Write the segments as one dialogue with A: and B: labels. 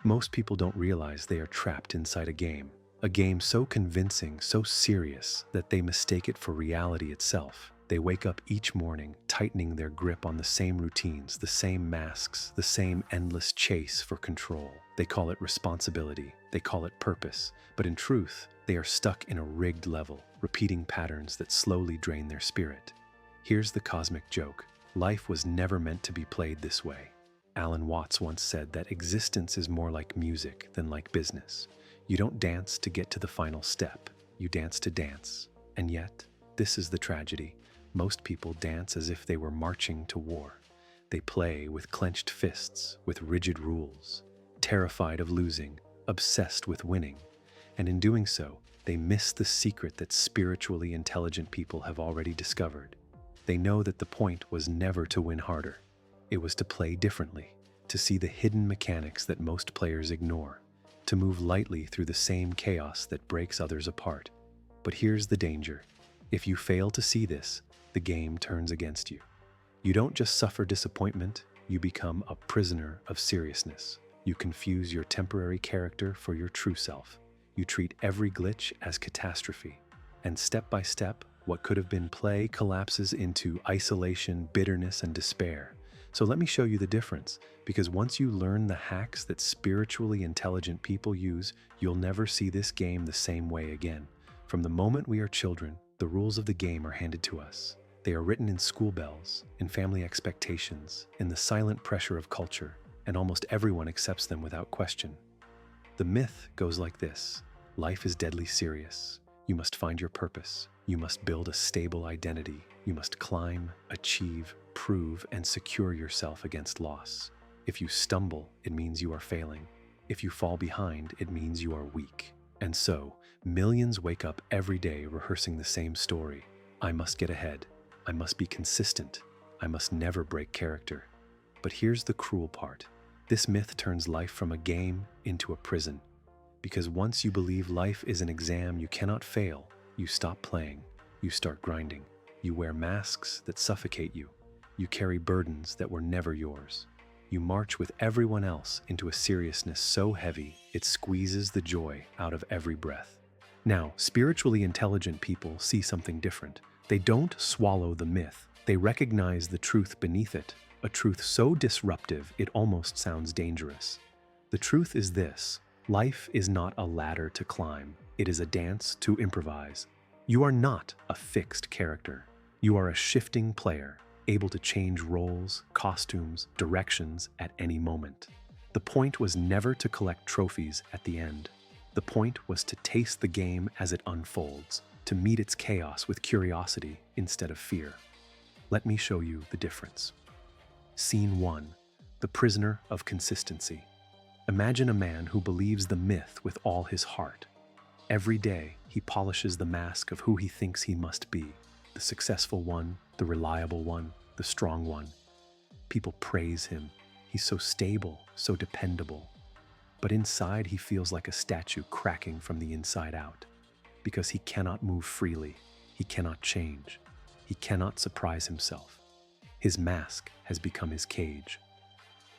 A: Most people don't realize they are trapped inside a game so convincing, so serious, that they mistake it for reality itself. They wake up each morning tightening their grip on the same routines, the same masks, the same endless chase for control. They call it responsibility, they call it purpose, but in truth, they are stuck in a rigged level, repeating patterns that slowly drain their spirit. Here's the cosmic joke. Life was never meant to be played this way. Alan Watts once said that existence is more like music than like business. You don't dance to get to the final step, you dance to dance. And yet, this is the tragedy. Most people dance as if they were marching to war. They play with clenched fists, with rigid rules, terrified of losing, obsessed with winning. And in doing so, they miss the secret that spiritually intelligent people have already discovered. They know that the point was never to win harder. It was to play differently, to see the hidden mechanics that most players ignore, to move lightly through the same chaos that breaks others apart. But here's the danger. If you fail to see this, the game turns against you. You don't just suffer disappointment, you become a prisoner of seriousness. You confuse your temporary character for your true self. You treat every glitch as catastrophe. And step by step, what could have been play collapses into isolation, bitterness, and despair. So let me show you the difference, because once you learn the hacks that spiritually intelligent people use, you'll never see this game the same way again. From the moment we are children, the rules of the game are handed to us. They are written in school bells, in family expectations, in the silent pressure of culture, and almost everyone accepts them without question. The myth goes like this. Life is deadly serious. You must find your purpose. You must build a stable identity. You must climb, achieve, prove, and secure yourself against loss. If you stumble, it means you are failing. If you fall behind, it means you are weak. And so, millions wake up every day rehearsing the same story. I must get ahead. I must be consistent. I must never break character. But here's the cruel part. This myth turns life from a game into a prison. Because once you believe life is an exam you cannot fail, you stop playing. You start grinding. You wear masks that suffocate you. You carry burdens that were never yours. You march with everyone else into a seriousness so heavy it squeezes the joy out of every breath. Now, spiritually intelligent people see something different. They don't swallow the myth. They recognize the truth beneath it, a truth so disruptive it almost sounds dangerous. The truth is this: life is not a ladder to climb. It is a dance to improvise. You are not a fixed character. You are a shifting player, able to change roles, costumes, directions at any moment. The point was never to collect trophies at the end. The point was to taste the game as it unfolds, to meet its chaos with curiosity instead of fear. Let me show you the difference. Scene 1. The prisoner of consistency. Imagine a man who believes the myth with all his heart. Every day, he polishes the mask of who he thinks he must be. The successful one, the reliable one, the strong one. People praise him. He's so stable, so dependable. But inside he feels like a statue cracking from the inside out. Because he cannot move freely. He cannot change. He cannot surprise himself. His mask has become his cage.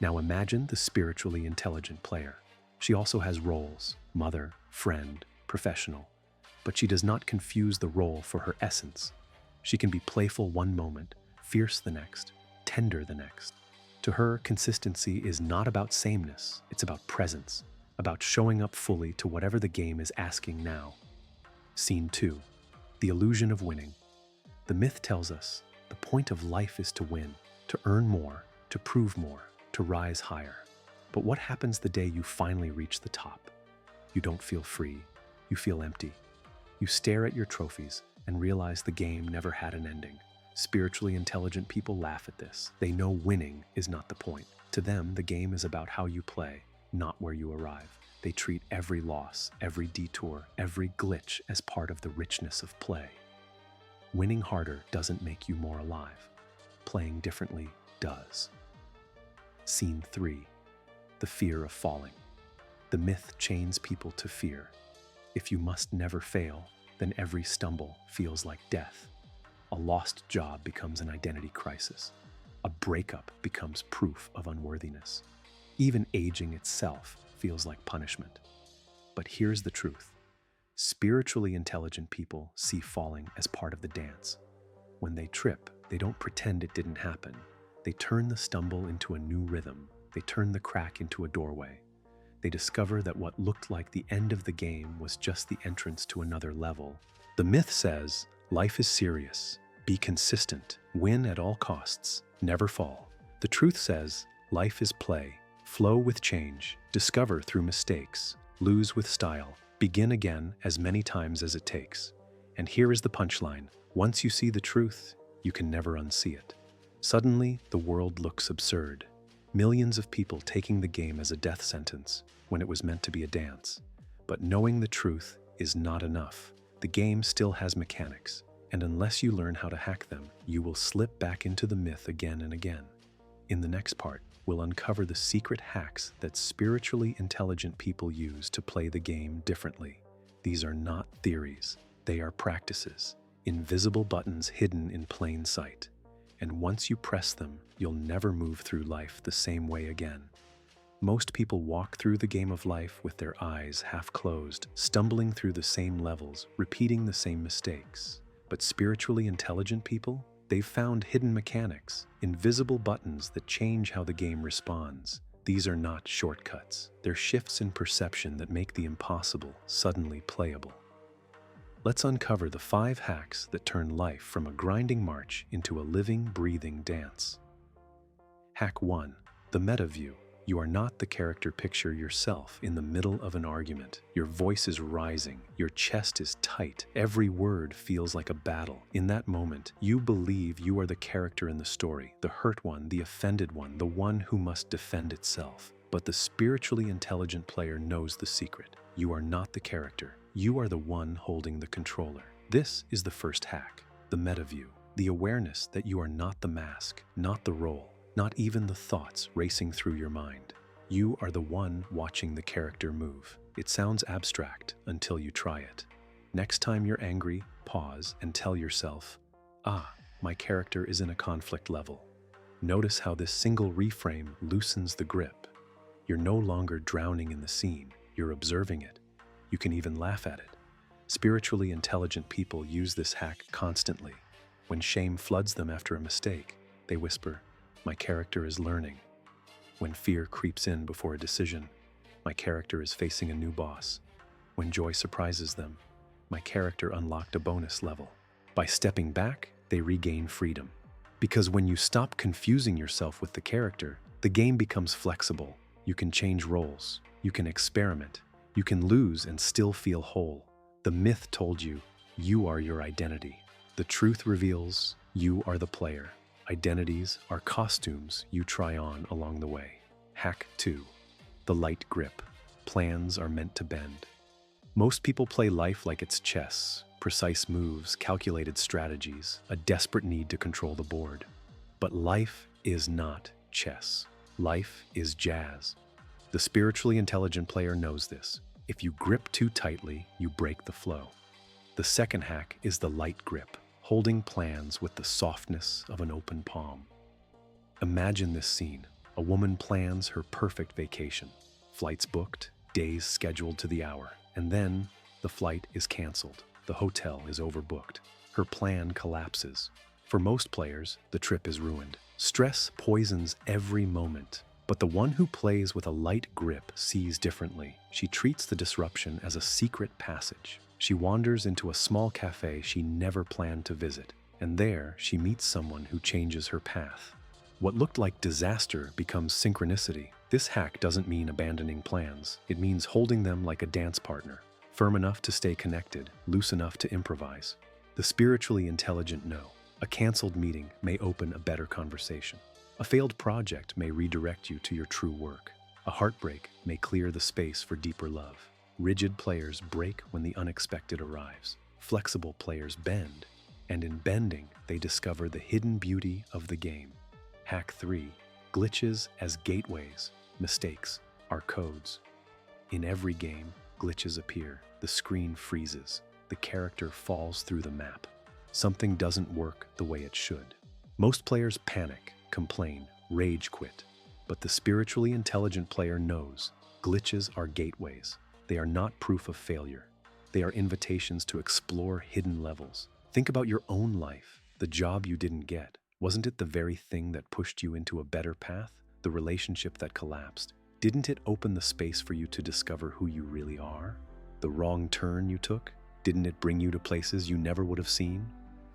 A: Now imagine the spiritually intelligent player. She also has roles: mother, friend, professional. But she does not confuse the role for her essence. She can be playful one moment, fierce the next, tender the next. To her, consistency is not about sameness, it's about presence, about showing up fully to whatever the game is asking now. Scene 2. The illusion of winning. The myth tells us the point of life is to win, to earn more, to prove more, to rise higher. But what happens the day you finally reach the top? You don't feel free, you feel empty. You stare at your trophies and realize the game never had an ending. Spiritually intelligent people laugh at this. They know winning is not the point. To them, the game is about how you play, not where you arrive. They treat every loss, every detour, every glitch as part of the richness of play. Winning harder doesn't make you more alive. Playing differently does. Scene 3. The fear of falling. The myth chains people to fear. If you must never fail, then every stumble feels like death. A lost job becomes an identity crisis. A breakup becomes proof of unworthiness. Even aging itself feels like punishment. But here's the truth. Spiritually intelligent people see falling as part of the dance. When they trip, they don't pretend it didn't happen. They turn the stumble into a new rhythm. They turn the crack into a doorway. They discover that what looked like the end of the game was just the entrance to another level. The myth says, life is serious. Be consistent. Win at all costs. Never fall. The truth says, life is play. Flow with change. Discover through mistakes. Lose with style. Begin again as many times as it takes. And here is the punchline. Once you see the truth, you can never unsee it. Suddenly, the world looks absurd. Millions of people taking the game as a death sentence when it was meant to be a dance. But knowing the truth is not enough. The game still has mechanics, and unless you learn how to hack them, you will slip back into the myth again and again. In the next part, we'll uncover the secret hacks that spiritually intelligent people use to play the game differently. These are not theories, they are practices, invisible buttons hidden in plain sight. And once you press them, you'll never move through life the same way again. Most people walk through the game of life with their eyes half closed, stumbling through the same levels, repeating the same mistakes. But spiritually intelligent people, they've found hidden mechanics, invisible buttons that change how the game responds. These are not shortcuts. They're shifts in perception that make the impossible suddenly playable. Let's uncover the 5 hacks that turn life from a grinding march into a living, breathing dance. Hack 1. The meta view. You are not the character. Picture yourself in the middle of an argument. Your voice is rising. Your chest is tight. Every word feels like a battle. In that moment, you believe you are the character in the story, the hurt one, the offended one, the one who must defend itself. But the spiritually intelligent player knows the secret. You are not the character. You are the one holding the controller. This is the first hack, the meta view, the awareness that you are not the mask, not the role, not even the thoughts racing through your mind. You are the one watching the character move. It sounds abstract until you try it. Next time you're angry, pause and tell yourself, my character is in a conflict level. Notice how this single reframe loosens the grip. You're no longer drowning in the scene, you're observing it. You can even laugh at it. Spiritually intelligent people use this hack constantly. When shame floods them after a mistake, they whisper, "My character is learning." When fear creeps in before a decision, "My character is facing a new boss." When joy surprises them, "My character unlocked a bonus level." By stepping back, they regain freedom. Because when you stop confusing yourself with the character, the game becomes flexible. You can change roles. You can experiment. You can lose and still feel whole. The myth told you, you are your identity. The truth reveals, you are the player. Identities are costumes you try on along the way. Hack 2. The light grip. Plans are meant to bend. Most people play life like it's chess. Precise moves, calculated strategies, a desperate need to control the board. But life is not chess. Life is jazz. The spiritually intelligent player knows this. If you grip too tightly, you break the flow. The second hack is the light grip, holding plans with the softness of an open palm. Imagine this scene. A woman plans her perfect vacation. Flights booked, days scheduled to the hour, and then the flight is canceled. The hotel is overbooked. Her plan collapses. For most players, the trip is ruined. Stress poisons every moment. But the one who plays with a light grip sees differently. She treats the disruption as a secret passage. She wanders into a small cafe she never planned to visit, and there she meets someone who changes her path. What looked like disaster becomes synchronicity. This hack doesn't mean abandoning plans. It means holding them like a dance partner, firm enough to stay connected, loose enough to improvise. The spiritually intelligent know. A canceled meeting may open a better conversation. A failed project may redirect you to your true work. A heartbreak may clear the space for deeper love. Rigid players break when the unexpected arrives. Flexible players bend, and in bending, they discover the hidden beauty of the game. Hack 3. Glitches as gateways. Mistakes are codes. In every game, glitches appear. The screen freezes. The character falls through the map. Something doesn't work the way it should. Most players panic, complain, rage quit. But the spiritually intelligent player knows Glitches are gateways. They are not proof of failure. They are invitations to explore hidden levels. Think about your own life. The job you didn't get. Wasn't it the very thing that pushed you into a better path? The relationship that collapsed? Didn't it open the space for you to discover who you really are? The wrong turn you took? Didn't it bring you to places you never would have seen?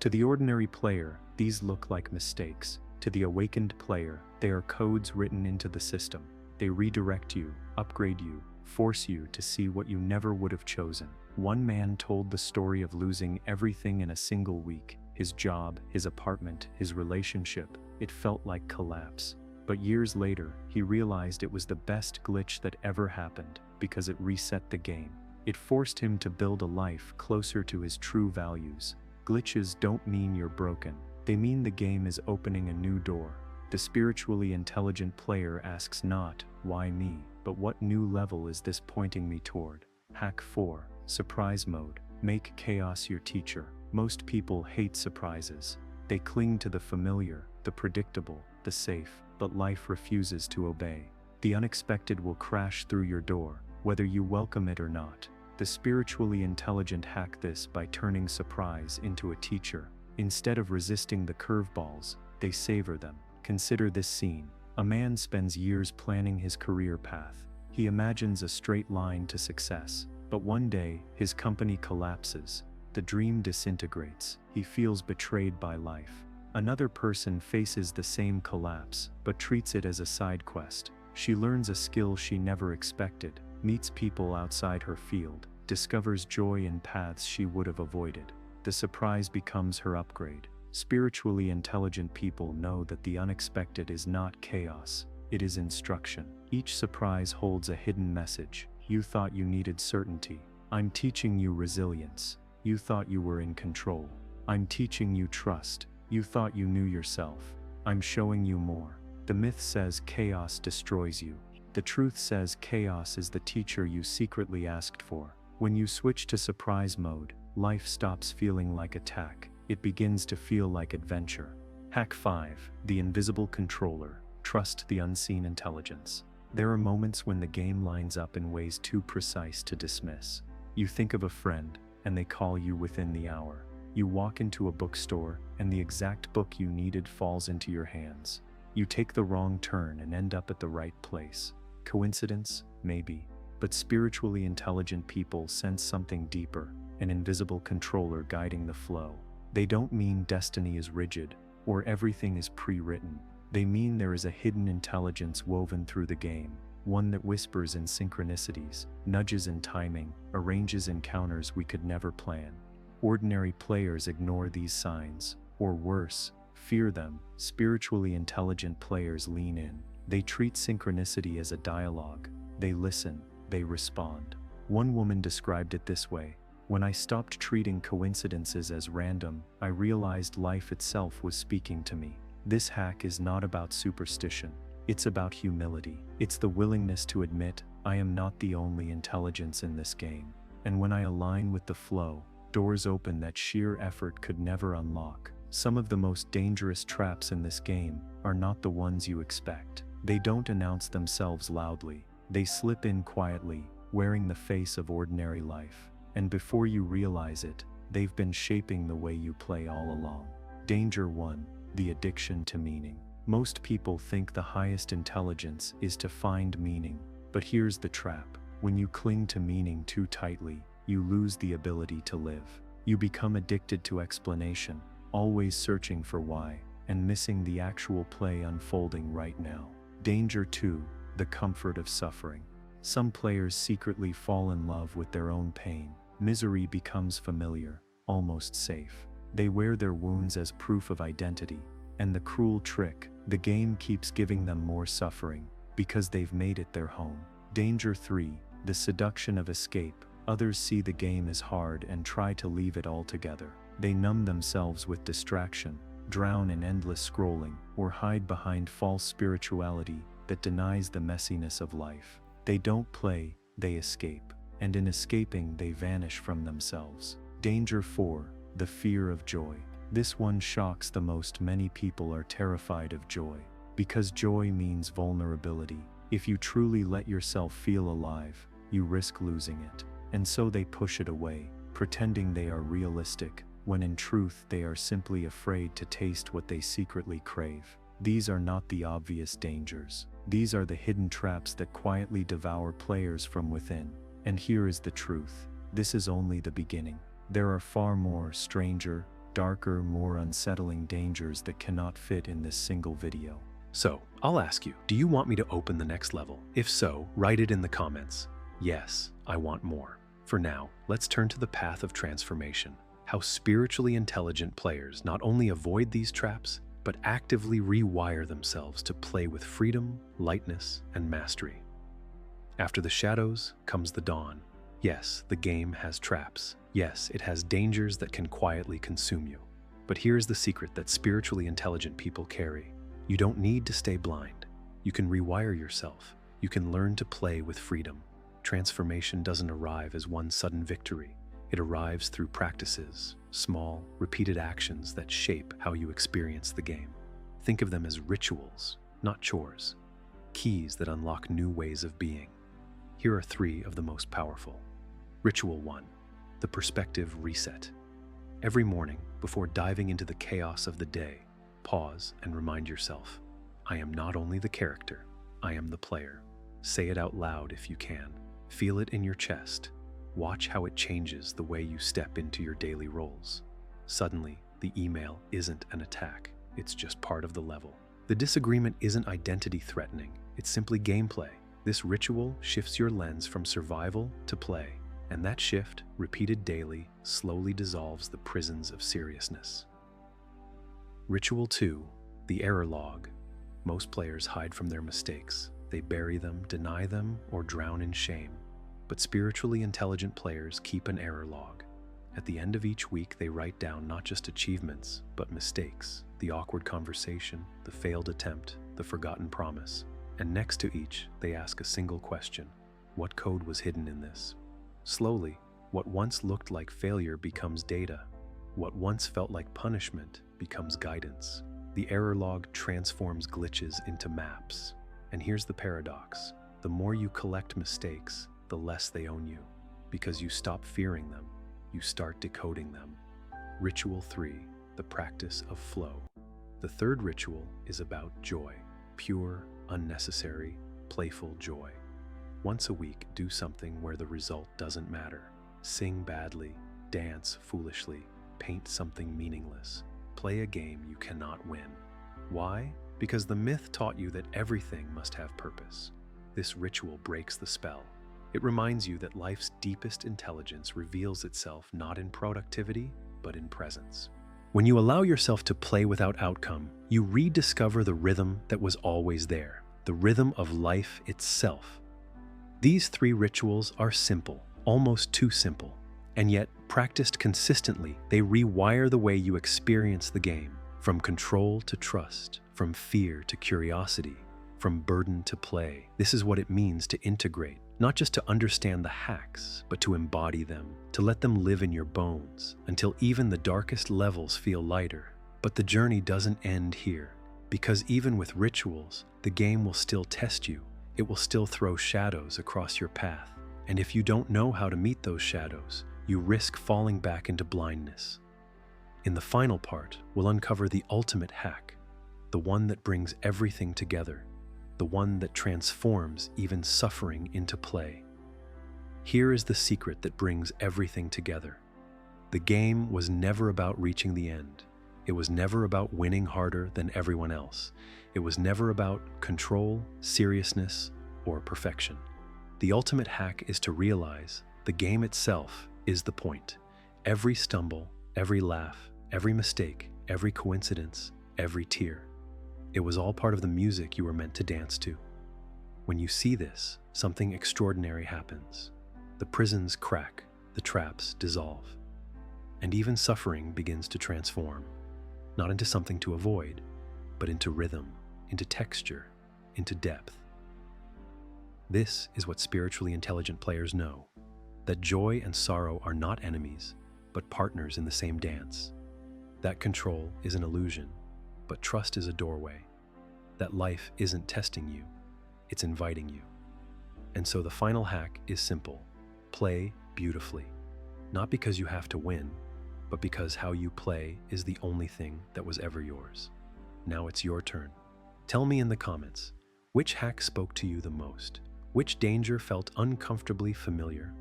B: To the ordinary player, these look like mistakes. To the awakened player, they are codes written into the system. They redirect you, upgrade you, force you to see what you never would have chosen. One man told the story of losing everything in a single week. His job, his apartment, his relationship. It felt like collapse. But years later, he realized it was the best glitch that ever happened because it reset the game. It forced him to build a life closer to his true values. Glitches don't mean you're broken. They mean the game is opening a new door. The spiritually intelligent player asks not, why me, but what new level is this pointing me toward? Hack 4. Surprise mode. Make chaos your teacher. Most people hate surprises. They cling to the familiar, the predictable, the safe, but life refuses to obey. The unexpected will crash through your door, whether you welcome it or not. The spiritually intelligent hack this by turning surprise into a teacher. Instead of resisting the curveballs, they savor them. Consider this scene. A man spends years planning his career path. He imagines a straight line to success. But one day, his company collapses. The dream disintegrates. He feels betrayed by life. Another person faces the same collapse, but treats it as a side quest. She learns a skill she never expected, meets people outside her field, discovers joy in paths she would have avoided. The surprise becomes her upgrade. Spiritually intelligent people know that the unexpected is not chaos, it is instruction. Each surprise holds a hidden message. You thought you needed certainty. I'm teaching you resilience. You thought you were in control. I'm teaching you trust. You thought you knew yourself. I'm showing you more. The myth says chaos destroys you. The truth says chaos is the teacher you secretly asked for. When you switch to surprise mode, life stops feeling like attack. It begins to feel like adventure. Hack 5. The invisible controller. Trust the unseen intelligence. There are moments when the game lines up in ways too precise to dismiss. You think of a friend, and they call you within the hour. You walk into a bookstore, and the exact book you needed falls into your hands. You take the wrong turn and end up at the right place. Coincidence? Maybe. But spiritually intelligent people sense something deeper, an invisible controller guiding the flow. They don't mean destiny is rigid, or everything is pre-written. They mean there is a hidden intelligence woven through the game, one that whispers in synchronicities, nudges in timing, arranges encounters we could never plan. Ordinary players ignore these signs, or worse, fear them. Spiritually intelligent players lean in. They treat synchronicity as a dialogue. They listen, they respond. One woman described it this way: when I stopped treating coincidences as random, I realized life itself was speaking to me. This hack is not about superstition. It's about humility. It's the willingness to admit, I am not the only intelligence in this game. And when I align with the flow, doors open that sheer effort could never unlock. Some of the most dangerous traps in this game are not the ones you expect. They don't announce themselves loudly. They slip in quietly, wearing the face of ordinary life. And before you realize it, they've been shaping the way you play all along. Danger 1. The addiction to meaning. Most people think the highest intelligence is to find meaning. But here's the trap. When you cling to meaning too tightly, you lose the ability to live. You become addicted to explanation, always searching for why, and missing the actual play unfolding right now. Danger 2. The comfort of suffering. Some players secretly fall in love with their own pain. Misery becomes familiar, almost safe. They wear their wounds as proof of identity. And the cruel trick, the game keeps giving them more suffering, because they've made it their home. Danger 3. The seduction of escape. Others see the game as hard and try to leave it altogether. They numb themselves with distraction, drown in endless scrolling, or hide behind false spirituality that denies the messiness of life. They don't play, they escape. And in escaping, they vanish from themselves. Danger 4. The fear of joy. This one shocks the most. Many people are terrified of joy. Because joy means vulnerability. If you truly let yourself feel alive, you risk losing it. And so they push it away, pretending they are realistic, when in truth they are simply afraid to taste what they secretly crave. These are not the obvious dangers. These are the hidden traps that quietly devour players from within. And here is the truth. This is only the beginning. There are far more, stranger, darker, more unsettling dangers that cannot fit in this single video.
A: So, I'll ask you, do you want me to open the next level? If so, write it in the comments. Yes, I want more. For now, let's turn to the path of transformation. How spiritually intelligent players not only avoid these traps, but actively rewire themselves to play with freedom, lightness, and mastery. After the shadows comes the dawn. Yes, the game has traps. Yes, it has dangers that can quietly consume you. But here's the secret that spiritually intelligent people carry. You don't need to stay blind. You can rewire yourself. You can learn to play with freedom. Transformation doesn't arrive as one sudden victory. It arrives through practices, small, repeated actions that shape how you experience the game. Think of them as rituals, not chores. Keys that unlock new ways of being. Here are 3 of the most powerful. Ritual 1. The perspective reset. Every morning, before diving into the chaos of the day, pause and remind yourself, I am not only the character, I am the player. Say it out loud if you can. Feel it in your chest. Watch how it changes the way you step into your daily roles. Suddenly, the email isn't an attack, it's just part of the level. The disagreement isn't identity threatening, it's simply gameplay. This ritual shifts your lens from survival to play, and that shift, repeated daily, slowly dissolves the prisons of seriousness. Ritual 2. The error log. Most players hide from their mistakes. They bury them, deny them, or drown in shame. But spiritually intelligent players keep an error log. At the end of each week, they write down not just achievements, but mistakes, the awkward conversation, the failed attempt, the forgotten promise. And next to each, they ask a single question. What code was hidden in this? Slowly, what once looked like failure becomes data. What once felt like punishment becomes guidance. The error log transforms glitches into maps. And here's the paradox. The more you collect mistakes, the less they own you. Because you stop fearing them, you start decoding them. Ritual 3. The practice of flow. The third ritual is about joy. Pure, unnecessary, playful joy. Once a week, do something where the result doesn't matter. Sing badly, dance foolishly, paint something meaningless. Play a game you cannot win. Why? Because the myth taught you that everything must have purpose. This ritual breaks the spell. It reminds you that life's deepest intelligence reveals itself not in productivity, but in presence. When you allow yourself to play without outcome, you rediscover the rhythm that was always there, the rhythm of life itself. These 3 rituals are simple, almost too simple, and yet, practiced consistently, they rewire the way you experience the game, from control to trust, from fear to curiosity, from burden to play. This is what it means to integrate, not just to understand the hacks, but to embody them, to let them live in your bones, until even the darkest levels feel lighter. But the journey doesn't end here, because even with rituals, the game will still test you. It will still throw shadows across your path. And if you don't know how to meet those shadows, you risk falling back into blindness. In the final part, we'll uncover the ultimate hack, the one that brings everything together, the one that transforms even suffering into play. Here is the secret that brings everything together. The game was never about reaching the end. It was never about winning harder than everyone else. It was never about control, seriousness, or perfection. The ultimate hack is to realize the game itself is the point. Every stumble, every laugh, every mistake, every coincidence, every tear. It was all part of the music you were meant to dance to. When you see this, something extraordinary happens. The prisons crack, the traps dissolve, and even suffering begins to transform, not into something to avoid, but into rhythm, into texture, into depth. This is what spiritually intelligent players know, that joy and sorrow are not enemies, but partners in the same dance. That control is an illusion, but trust is a doorway. That life isn't testing you, it's inviting you. And so the final hack is simple. Play beautifully. Not because you have to win, but because how you play is the only thing that was ever yours. Now it's your turn. Tell me in the comments, which hack spoke to you the most? Which danger felt uncomfortably familiar?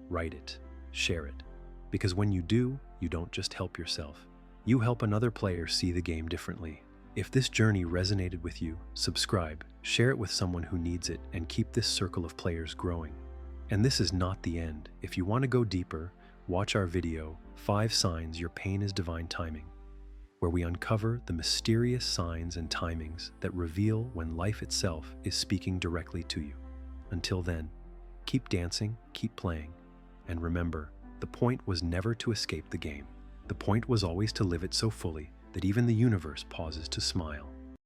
A: Write it, share it, because when you do, you don't just help yourself. You help another player see the game differently. If this journey resonated with you, subscribe, share it with someone who needs it, and keep this circle of players growing. And this is not the end. If you want to go deeper, watch our video, 5 Signs Your Pain is Divine Timing, where we uncover the mysterious signs and timings that reveal when life itself is speaking directly to you. Until then, keep dancing, keep playing, and remember, the point was never to escape the game. The point was always to live it so fully that even the universe pauses to smile.